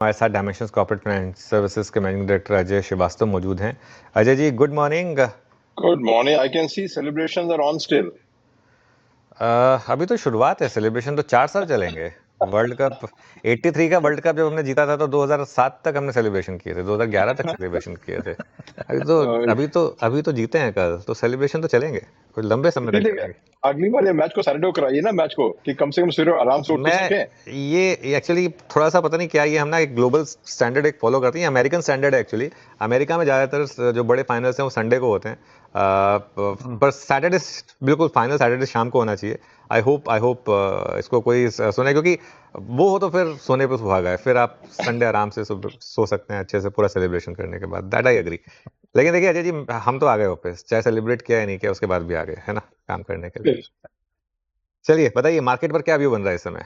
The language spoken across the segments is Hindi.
हमारे साथ डायमेंशंस कॉर्पोरेट फाइनेंस सर्विसेज के मैनेजिंग डायरेक्टर अजय श्रीवास्तव मौजूद हैं। Ajay ji, good morning. Good morning. I can see celebrations are on still. अभी तो शुरुआत है, सेलिब्रेशन तो 4 साल चलेंगे। वर्ल्ड कप 83 का वर्ल्ड कप जब हमने जीता था तो 2007 तक हमने सेलिब्रेशन किए थे, 2011 तक सेलिब्रेशन किए थे। अभी तो Uh, अभी तो अभी तो जीते हैं कल, तो सेलिब्रेशन तो चलेंगे, कुछ लंबे समय तक इसीलिए चलेंगे। अगली बार ये मैच को सैटरडे को कराइए ना, मैच को कि कम से कम सवेरे आराम से उठ तो मैं सकें। ये एक्चुअली थोड़ा सा पता नहीं क्या, ये हम ना एक ग्लोबल स्टैंडर्ड एक फॉलो करते हैं, अमेरिकन स्टैंडर्ड है एक्चुअली। अमेरिका में ज़्यादातर जो बड़े फाइनल्स हैं वो संडे को होते हैं, पर सैटरडे बिल्कुल फाइनल सैटरडे शाम को होना चाहिए। आई होप इसको कोई सुने, क्योंकि वो हो तो फिर सोने पे सुहागा है, फिर आप संडे आराम से सो सकते हैं अच्छे से पूरा सेलिब्रेशन करने के बाद। That I agree. लेकिन देखिए अजय जी, हम तो आ गए ऑफिस, चाहे सेलिब्रेट किया या नहीं किया, उसके बाद भी आ गए, है ना, काम करने के लिए। चलिए बताइए, मार्केट पर क्या व्यू बन रहा है इस समय?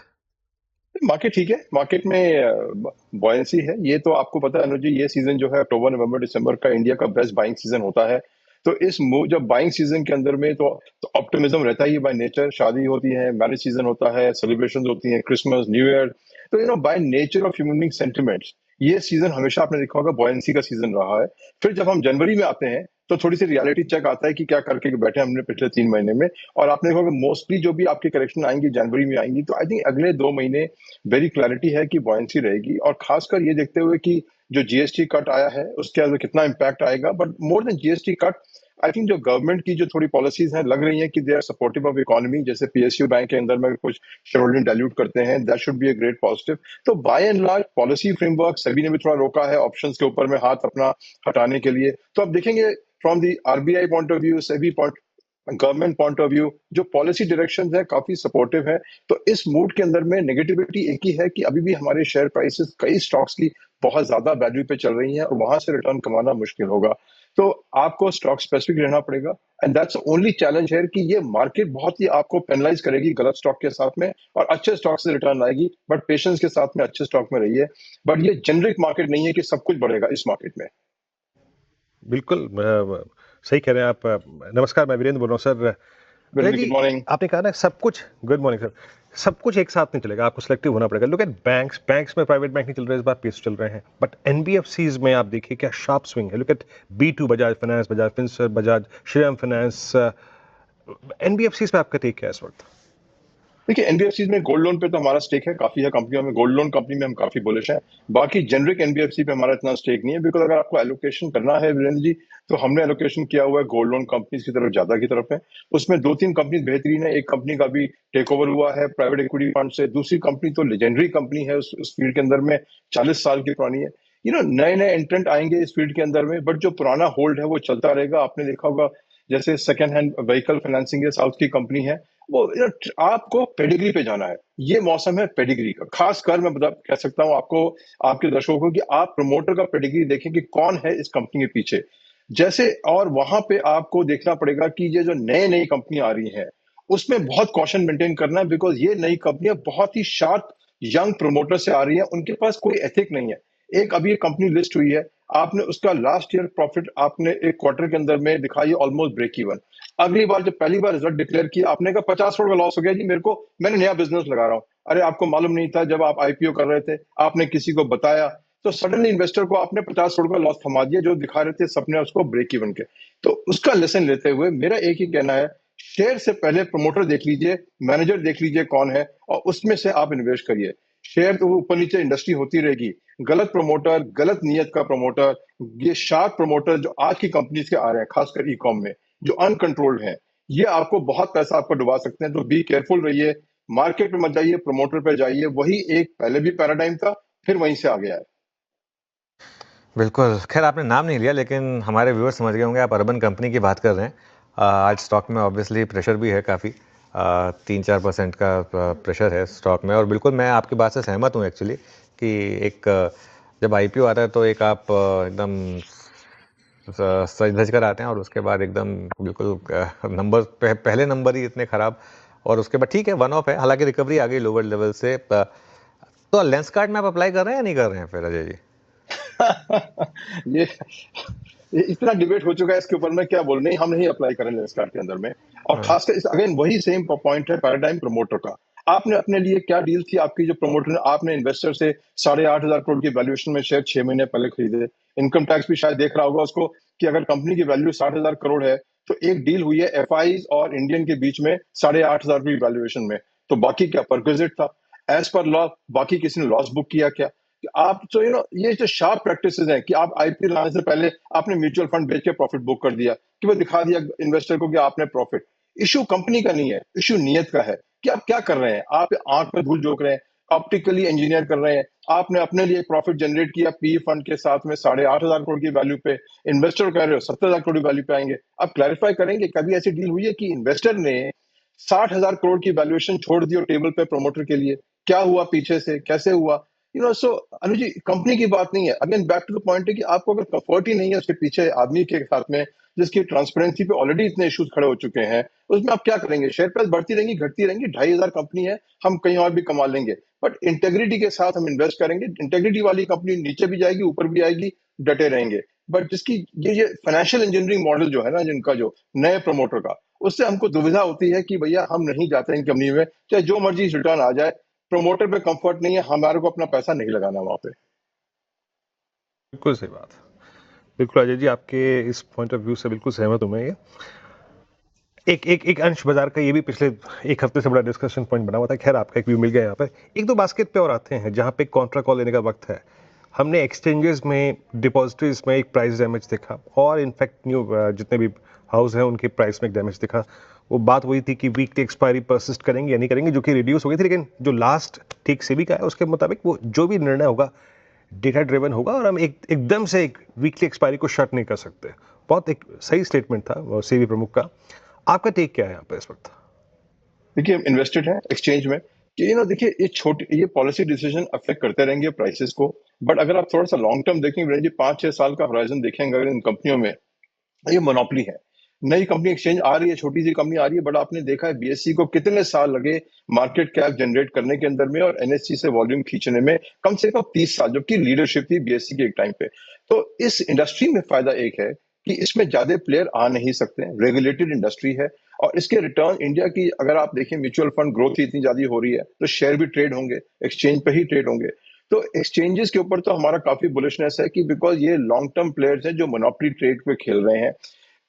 मार्केट ठीक है, मार्केट में बॉयंसी है। ये तो आपको पता है अनुज जी, ये सीजन जो है अक्टूबर नवंबर दिसंबर का इंडिया का बेस्ट बाइंग सीजन होता है। तो जब बाइंग सीजन के अंदर में तो ऑप्टिमिज्म रहता ही है बाय नेचर। शादी होती है, मैरिज सीजन होता है, सेलिब्रेशन होती है, क्रिसमस, न्यू ईयर। तो by nature of human sentiments ये सीजन हमेशा आपने देखा होगा बॉयंसी का सीजन रहा है। फिर जब हम जनवरी में आते हैं तो थोड़ी सी रियलिटी चेक आता है कि क्या करके बैठे हमने पिछले 3 महीने में। और आपने देखा होगा मोस्टली जो भी आपकी करेक्शन आएंगी जनवरी में आएंगी, तो आई थिंक अगले 2 महीने वेरी क्लैरिटी है कि बॉयंसी रहेगी। और खासकर ये देखते हुए कि जो जीएसटी कट आया है उसके अंदर कितना इम्पैक्ट आएगा। But more than GST cut, I think जो गवर्नमेंट की जो थोड़ी पॉलिसीज हैं लग रही हैं कि they are supportive of economy. जैसे पीएसयू बैंक के अंदर में कुछ शेयर होल्डिंग डाइल्यूट करते हैं, that should be a great positive. तो by and large policy framework सभी ने भी थोड़ा रोका है ऑप्शंस के ऊपर में हाथ अपना हटाने के लिए। तो अब देखेंगे from the RBI point of view, SEBI government point of view, जो पॉलिसी डायरेक्शन है काफी सपोर्टिव है। तो इस मूड के अंदर में नेगेटिविटी एक ही है कि अभी भी हमारे शेयर प्राइसेस कई स्टॉक्स की बहुत ज्यादा वैल्यू पे चल रही हैं और वहां से रिटर्न कमाना मुश्किल होगा। तो आपको स्टॉक स्पेसिफिक रहना पड़ेगा। एंड दैट्स ओनली चैलेंज है कि ये मार्केट बहुत ही आपको पेनलाइज करेगी गलत स्टॉक के साथ में, और अच्छे स्टॉक से रिटर्न आएगी। बट पेशेंस के साथ में अच्छे स्टॉक में रहिए। बट ये जेनरिक मार्केट नहीं है कि सब कुछ बढ़ेगा इस मार्केट में। बिल्कुल सही कह रहे हैं आप। नमस्कार, मैं वीरेंद्र बोल रहा हूँ सर। अजय गुड जी, मॉर्निंग। आपने कहा ना सब कुछ, गुड मॉर्निंग सर, सब कुछ एक साथ नहीं चलेगा, आपको सिलेक्टिव होना पड़ेगा। लुक एट बैंक्स, बैंक्स में प्राइवेट बैंक नहीं चल रहे इस बार, पीस चल रहे हैं। बट एनबीएफसीज में आप देखिए क्या शार्प स्विंग है। Look at बी2 Bajaj finance, Bajaj Finserv, Bajaj Shriram finance. NBFCs पे आपका टेक क्या है इस वक्त? देखिए एनबीएफसी में गोल्ड लोन पे तो हमारा स्टेक है काफी है कंपनियों में। गोल्ड लोन कंपनी में हम काफी बुलिश हैं। बाकी जेनरिक एनबीएफसी पे हमारा इतना स्टेक नहीं है, बिकॉज अगर आपको एलोकेशन करना है वीरेंद्र जी, तो हमने एलोकेशन किया हुआ है गोल्ड लोन कंपनीज की तरफ, ज्यादा की तरफ है। उसमें 2-3 कंपनीज बेहतरीन है। एक कंपनी का भी टेक ओवर हुआ है प्राइवेट इक्विटी फंड से। दूसरी कंपनी तो लेजेंडरी कंपनी है उस फील्ड के अंदर में, 40 साल की पुरानी है। नए नए एंट्रेंट आएंगे इस फील्ड के अंदर में, बट जो पुराना होल्ड है वो चलता रहेगा। आपने देखा होगा जैसे सेकेंड हैंड व्हीकल फाइनेंसिंग है, साउथ की कंपनी है वो। आपको पेडिग्री पे जाना है। ये मौसम है पेडिग्री का। खास कर मैं बता कह सकता हूं आपको, आपके दर्शकों को, कि आप प्रमोटर का पेडिग्री देखें कि कौन है इस कंपनी के पीछे। जैसे और वहां पे आपको देखना पड़ेगा कि ये जो नए नई कंपनी आ रही हैं उसमें बहुत कॉशन मेंटेन करना है, बिकॉज ये नई कंपनियां बहुत ही शार्प यंग प्रमोटर से आ रही हैं। उनके पास कोई एथिक नहीं है। एक अभी एक कंपनी लिस्ट हुई है, आपने उसका लास्ट ईयर प्रॉफिट आपने एक क्वार्टर के अंदर में दिखाई ऑलमोस्ट ब्रेक इवन। अगली बार जब पहली बार रिजल्ट डिक्लेयर किया आपने कहा 50 करोड़ का लॉस हो गया जी मेरे को, मैंने नया बिजनेस लगा रहा हूँ। अरे आपको मालूम नहीं था जब आप आईपीओ कर रहे थे, आपने किसी को बताया, तो सडनली इन्वेस्टर को आपने 50 करोड़ का लॉस थमा दिया जो दिखा रहे थे सपने उसको ब्रेक इवन के। तो उसका लेसन लेते हुए मेरा एक ही कहना है, शेयर से पहले प्रमोटर देख लीजिए, मैनेजर देख लीजिए कौन है, और उसमें से आप इन्वेस्ट करिए। शेयर तो ऊपर नीचे इंडस्ट्री होती रहेगी। गलत प्रमोटर, गलत नीयत का प्रमोटर, ये शार्प प्रमोटर जो आज की कंपनीज के आ रहे हैं खासकर ई कॉम में, जो अनकंट्रोल्ड है, ये आपको बहुत पैसा आपको डुबा सकते हैं। तो बी केयरफुल रहिए। मार्केट में मत जाइए, प्रमोटर पे जाइए। वही एक पहले भी पैराडाइम था, फिर वहीं से आ गया है। बिल्कुल, खैर आपने नाम नहीं लिया, लेकिन हमारे व्यूअर्स समझ गए होंगे आप अर्बन कंपनी की बात कर रहे हैं। आज स्टॉक में ऑब्वियसली प्रेशर भी है काफ़ी, 3-4% का प्रेशर है स्टॉक में, और बिल्कुल मैं आपकी बात से सहमत हूँ एक्चुअली कि एक जब आईपीओ आता है तो एक आप एकदम सज धज कर आते हैं, और उसके बाद एकदम बिल्कुल नंबर पहले नंबर ही इतने ख़राब, और उसके बाद ठीक है वन ऑफ है, हालांकि रिकवरी आ गई लोअर लेवल से। तो लेंस कार्ड में आप अप्लाई कर रहे हैं या नहीं कर रहे हैं फिर अजय जी? ये ये इतना डिबेट हो चुका है इसके ऊपर, मैं क्या बोल, नहीं हम नहीं अप्लाई करेंगे इस कार्ड के अंदर में। और खासकर अगेन वही सेम पॉइंट है पैराडाइम प्रमोटर का। आपने अपने लिए क्या डील थी आपकी जो प्रमोटर ने, आपने इन्वेस्टर से 8,500 करोड़ की वैल्यूएशन में शेयर 6 महीने पहले खरीदे। इनकम टैक्स भी शायद देख रहा होगा उसको कि अगर कंपनी की वैल्यू 60,000 करोड़ है तो एक डील हुई है एफआईज और इंडियन के बीच में 8,500 की वैल्यूएशन में, तो बाकी क्या परक्विजिट था एज पर लॉ, बाकी किसी ने लॉस बुक किया क्या? कि आप तो ये जो शार्प प्रैक्टिसेस हैं कि आप आईपीओ लाने से पहले आपने म्यूचुअल फंड बेच के प्रॉफिट बुक कर दिया कि वो दिखा दिया इन्वेस्टर को कि आपने प्रॉफिट। इशू कंपनी का नहीं है, इशू नीयत का है कि आप क्या कर रहे हैं। आप आंख में धूल झोंक रहे हैं, ऑप्टिकली इंजीनियर कर रहे हैं। आपने अपने लिए प्रॉफिट जनरेट किया पी फंड के साथ में 8,500 करोड़ की वैल्यू पे, इन्वेस्टर कह रहे हो 70,000 करोड़ की वैल्यू पे आएंगे। आप क्लैरिफाई करेंगे कभी ऐसी डील हुई है कि इन्वेस्टर ने 60,000 करोड़ की वैल्यूएशन छोड़ दी और टेबल पे प्रमोटर के लिए? क्या हुआ पीछे से, कैसे हुआ? सो अनुज जी, कंपनी की बात नहीं है। Again back to the point है कि आपको अगर कंफर्ट ही नहीं है उसके पीछे आदमी के साथ में जिसकी ट्रांसपेरेंसी पे ऑलरेडी इतने इश्यूज खड़े हो चुके हैं, उसमें आप क्या करेंगे? शेयर प्राइस बढ़ती रहेंगी, घटती रहेंगी, 2,500 कंपनी है, हम कहीं और भी कमा लेंगे, बट इंटेग्रिटी के साथ हम इन्वेस्ट करेंगे। इंटेग्रिटी वाली कंपनी नीचे भी जाएगी, ऊपर भी आएगी, डटे रहेंगे। बट जिसकी ये फाइनेंशियल इंजीनियरिंग मॉडल जो है ना, जिनका जो नए प्रमोटर का, उससे हमको दुविधा होती है कि भैया हम नहीं जाते इन कंपनी में, चाहे जो मर्जी रिटर्न आ जाए, प्रमोटर पे कंफर्ट नहीं है, हमारे को अपना पैसा नहीं लगाना वहां पे। बिल्कुल सही बात। बिल्कुल अजय जी, आपके इस पॉइंट ऑफ व्यू से बिल्कुल सहमत हूं मैं। ये एक अंश बाजार का ये भी पिछले एक हफ्ते से बड़ा डिस्कशन पॉइंट बना हुआ था। खैर आपका एक व्यू मिल गया यहाँ पे। एक दो बास्केट पे और आते हैं जहाँ पे कॉन्ट्रा कॉल लेने का वक्त है। हमने एक्सचेंजेस में, डिपॉजिटरीज में एक प्राइस डैमेज देखा, और इनफैक्ट न्यू जितने भी हाउस हैं उनके प्राइस में एक डैमेज दिखा। वो बात वही थी कि वीकली एक्सपायरी परसिस्ट करेंगे या नहीं करेंगे, जो कि रिड्यूस हो गई थी। लेकिन जो लास्ट ठीक सेबी का है उसके मुताबिक वो जो भी निर्णय होगा डेटा ड्रिवन होगा, और हम एकदम से एक वीकली एक्सपायरी को शट नहीं कर सकते। बहुत एक सही स्टेटमेंट था सेबी प्रमुख का। आपका टेक क्या है यहाँ पे इस वक्त? देखिए, हम इन्वेस्टेड हैं एक्सचेंज में कि देखिए ये पॉलिसी डिसीजन अफेक्ट करते रहेंगे प्राइसेस को, बट अगर आप थोड़ा सा लॉन्ग टर्म देखेंगे, जी 5-6 साल का होराइजन देखेंगे अगर इन कंपनियों में, ये मोनोपोली है। नई कंपनी एक्सचेंज आ रही है, छोटी सी कंपनी आ रही है, बट आपने देखा है बीएससी को कितने साल लगे मार्केट कैप जनरेट करने के अंदर में और एनएससी से वॉल्यूम खींचने में, कम से कम 30 साल, जबकि लीडरशिप थी बीएससी के एक टाइम पे। तो इस इंडस्ट्री में फायदा एक है कि इसमें ज्यादा प्लेयर आ नहीं सकते, रेगुलेटेड इंडस्ट्री है, और इसके रिटर्न इंडिया की अगर आप देखें, म्यूचुअल फंड ग्रोथ ही इतनी ज्यादा हो रही है, तो शेयर भी ट्रेड होंगे, एक्सचेंज पे ही ट्रेड होंगे। तो एक्सचेंजेस के ऊपर तो हमारा काफी बुलिशनेस है कि बिकॉज ये लॉन्ग टर्म प्लेयर्स हैं जो मोनोपोली ट्रेड पे खेल रहे हैं।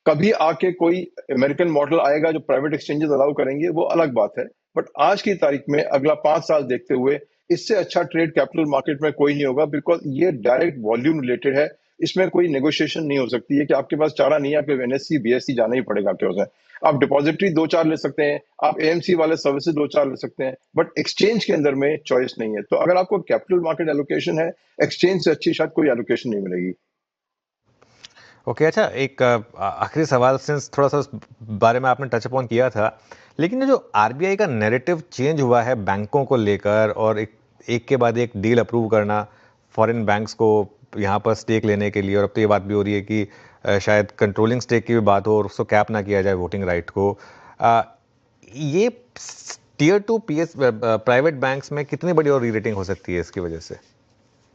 कभी आके कोई अमेरिकन मॉडल आएगा जो प्राइवेट एक्सचेंजेस अलाउ करेंगे, वो अलग बात है, बट आज की तारीख में अगला 5 साल देखते हुए इससे अच्छा ट्रेड कैपिटल मार्केट में कोई नहीं होगा, बिकॉज ये डायरेक्ट वॉल्यूम रिलेटेड है। इसमें कोई नेगोशिएशन नहीं हो सकती है कि आपके पास चारा नहीं है, आपको एनएससी बीएससी जाना ही पड़ेगा आपके पास। आप डिपॉजिटरी 2-4 ले सकते हैं, आप एएमसी वाले सर्विसेज 2-4 ले सकते हैं, बट एक्सचेंज के अंदर में चॉइस नहीं है। तो अगर आपको कैपिटल मार्केट एलोकेशन है, एक्सचेंज से अच्छी शायद कोई एलोकेशन नहीं मिलेगी। ओके, अच्छा, एक आखिरी सवाल, सिंस थोड़ा सा उस बारे में आपने टच अपॉन किया था, लेकिन ये जो आरबीआई का नैरेटिव चेंज हुआ है बैंकों को लेकर, और एक के बाद एक डील अप्रूव करना फॉरेन बैंक्स को यहाँ पर स्टेक लेने के लिए, और अब तो ये बात भी हो रही है कि शायद कंट्रोलिंग स्टेक की भी बात हो और उसको कैप ना किया जाए वोटिंग राइट को, ये टीयर 2 पीएस प्राइवेट बैंक्स में कितनी बड़ी और री रेटिंग हो सकती है इसकी वजह से?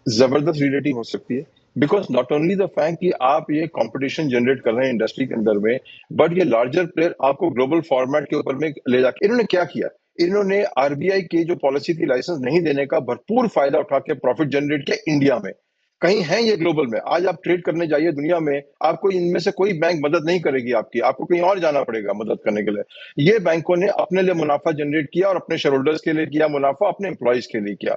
जबरदस्त रीरेटिंग हो सकती है, because not only the fact कि आप ये कंपटीशन जनरेट कर रहे हैं इंडस्ट्री के अंदर में, बट ये लार्जर प्लेयर आपको ग्लोबल फॉर्मेट के ऊपर में ले जाके, इन्होंने क्या किया, इन्होंने आरबीआई की जो पॉलिसी थी लाइसेंस नहीं देने का भरपूर फायदा उठा के प्रॉफिट जनरेट किया इंडिया में। कहीं है ये ग्लोबल में, आज आप ट्रेड करने जाइए दुनिया में, आपको इनमें से कोई बैंक मदद नहीं करेगी आपकी, आपको कहीं और जाना पड़ेगा मदद करने के लिए। ये बैंकों ने अपने लिए मुनाफा जनरेट किया और अपने शेयर होल्डर्स के लिए किया मुनाफा, अपने एम्प्लॉइज के लिए किया।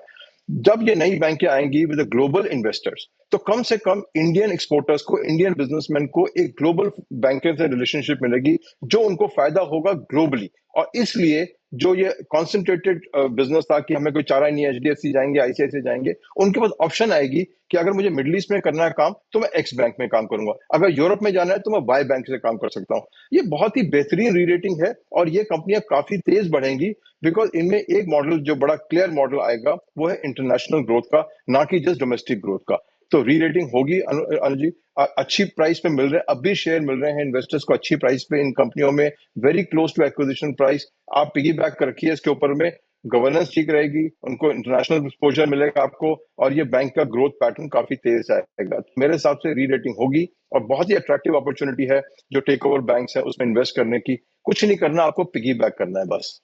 जब ये नई बैंकें आएंगी विद ग्लोबल इन्वेस्टर्स, तो कम से कम इंडियन एक्सपोर्टर्स को, इंडियन बिजनेसमैन को एक ग्लोबल बैंकर से रिलेशनशिप मिलेगी जो उनको फायदा होगा ग्लोबली। और इसलिए जो ये कॉन्सेंट्रेटेड बिजनेस था कि हमें कोई चारा नहीं है, एचडीएफसी जाएंगे, आईसीआईसी जाएंगे, उनके पास ऑप्शन आएगी कि अगर मुझे मिडिल ईस्ट में करना है काम तो मैं एक्स बैंक में काम करूंगा, अगर यूरोप में जाना है तो मैं वाई बैंक से काम कर सकता हूँ। ये बहुत ही बेहतरीन री रेटिंग है और ये कंपनियां काफी तेज बढ़ेंगी, बिकॉज इनमें एक मॉडल जो बड़ा क्लियर मॉडल आएगा वो है इंटरनेशनल ग्रोथ का, ना कि जस्ट डोमेस्टिक ग्रोथ का। तो री रेटिंग होगी अनु जी। अच्छी प्राइस पे मिल रहे हैं, अब भी शेयर मिल रहे हैं इन्वेस्टर्स को अच्छी प्राइस पे इन कंपनियों में, very close to acquisition price. आप पिगी बैक कर रखिए इसके ऊपर में, गवर्नेंस ठीक रहेगी, उनको इंटरनेशनल एक्सपोजर मिलेगा आपको, और ये बैंक का ग्रोथ पैटर्न काफी तेज आएगा। तो मेरे हिसाब से री रेटिंग होगी और बहुत ही अट्रैक्टिव अपॉर्चुनिटी है जो टेक ओवर बैंक्स है उसमें इन्वेस्ट करने की। कुछ नहीं करना, आपको पिगी बैक करना है बस।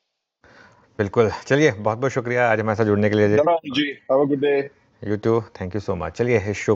बिल्कुल, चलिए बहुत-बहुत शुक्रिया आज हमारे साथ जुड़ने के लिए। धन्यवाद जी, have a good day. You too, thank you so much. चलिए इस शो